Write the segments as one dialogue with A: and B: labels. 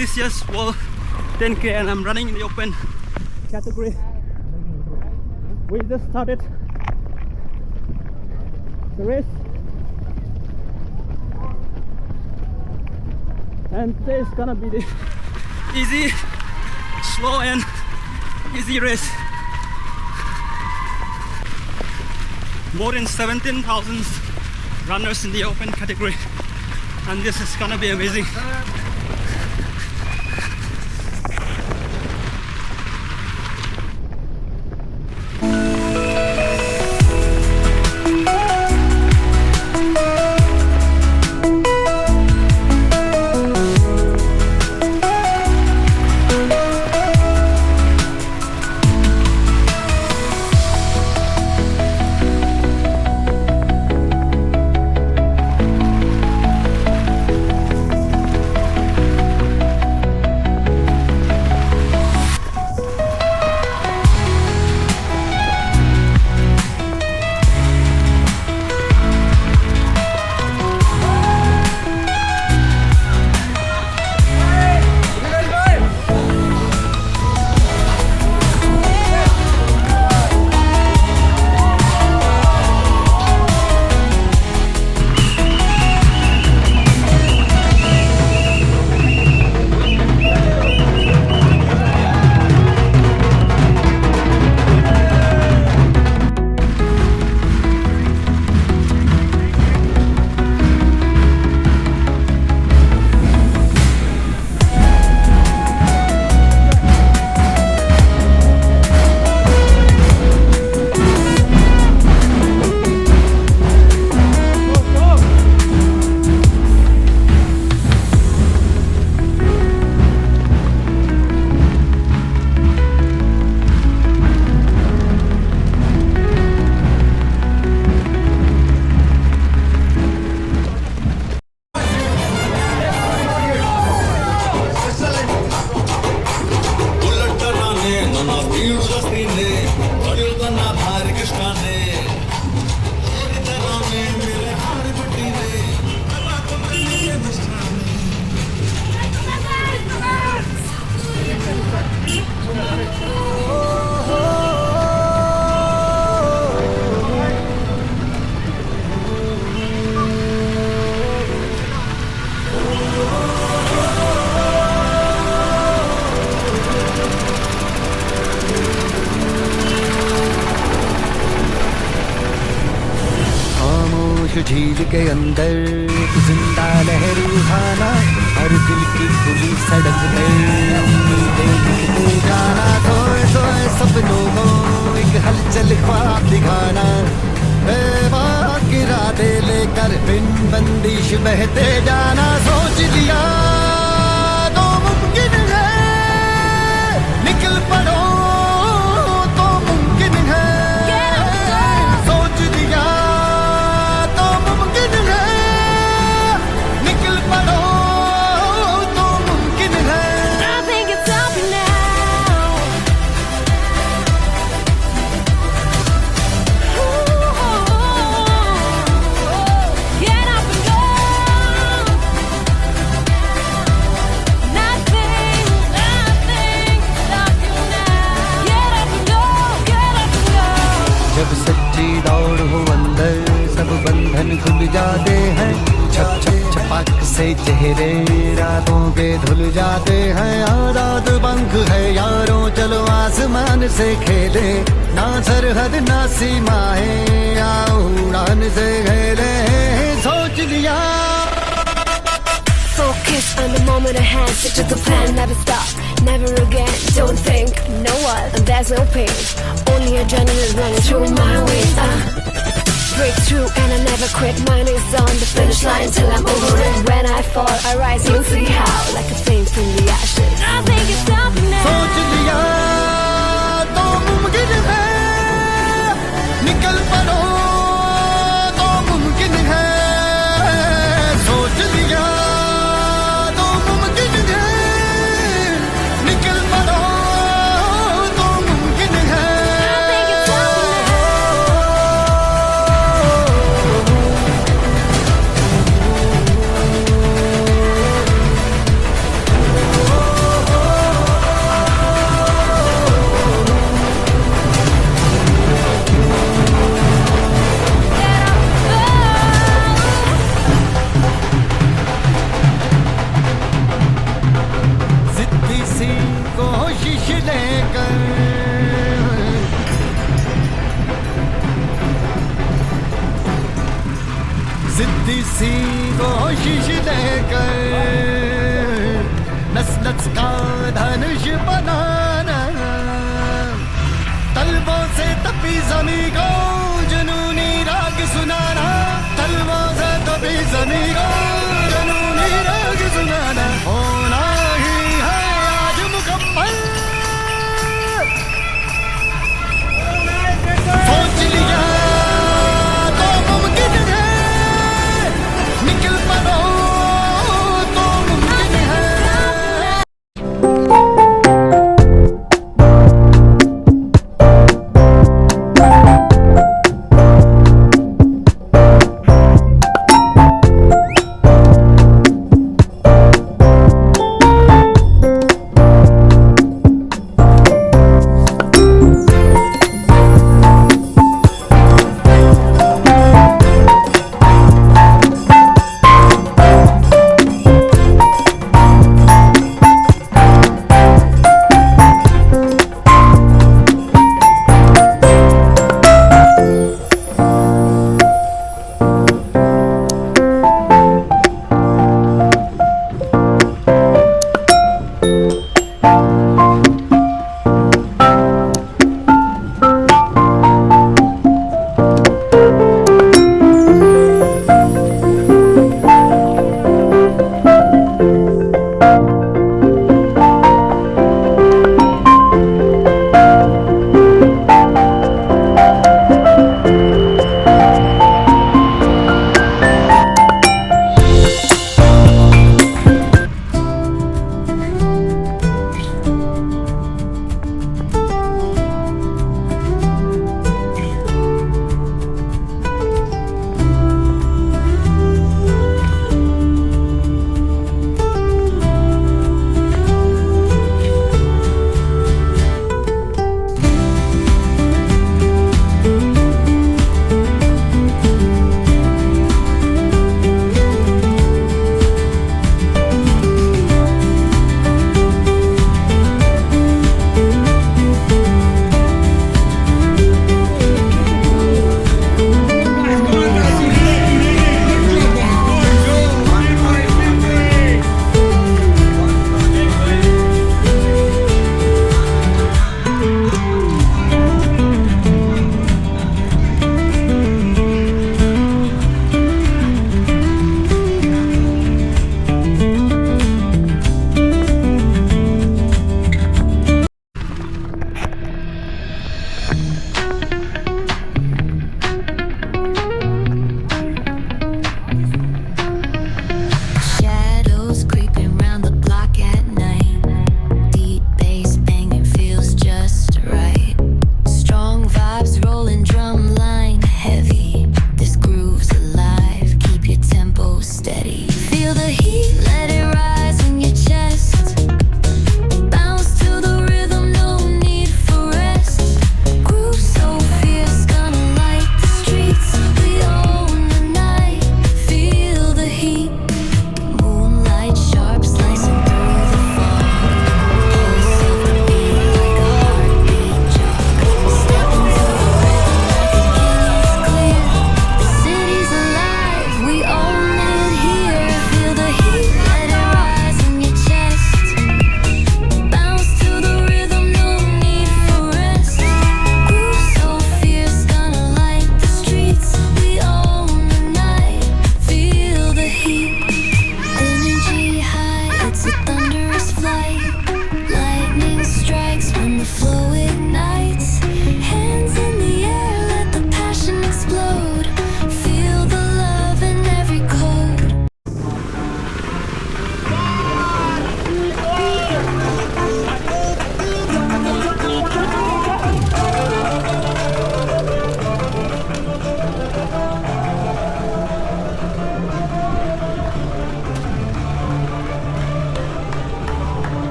A: TCS World 10K and I'm running in the open category. We just started the race and today is gonna be the easy, slow and easy race. More than 17,000 runners in the open category, and this is gonna be amazing.
B: झील के अंदर जिंदा लहर उठाना, हर दिल की खुली सड़क पर उम्मीदें लिखते जाना, सोए सोए सपनों को एक हलचल ख्वाब दिखाना, बेबाक इरादे लेकर बिन बंदिश बहते जाना, सोच लिया तो मुमकिन है, निकल पड़ो तो मुमकिन है, सोच लिया जब सच्ची दौड़ हो अंदर सब बंधन खुल जाते हैं, छप छप छपाक से चेहरे रातों पे धुल जाते हैं, आजाद पंख है यारों चलो आसमान से खेले, ना सरहद ना सीमाएं आओ उड़ान से खेले, सोच लिया
C: focus on the moment at hand, stick to the plan, never stop, never again, don't think, no one, and there's no pain, only adrenaline running through my veins, break through and I never quit, mine is on the finish line till I'm over it, when I fall, I rise, you'll see how, like a flame from the ashes, nothing can stop me now,
B: सोच लिया तो मुमकिन है, निकल पड़ो तो मुमकिन है, सोच लिया कोशिश लेकर, जिद्दी सी कोशिश लेकर, नस नस का धनुष बनाना, तलवों से तपी जमी को जुनूनी राग सुनाना, तलवों से तपी जमी को जुनूनी राग सुनाना, होना ही है आज मुकम्मल। सोच लिया तो मुमकिन है, निकल पड़ो तो मुमकिन है।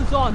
A: is on.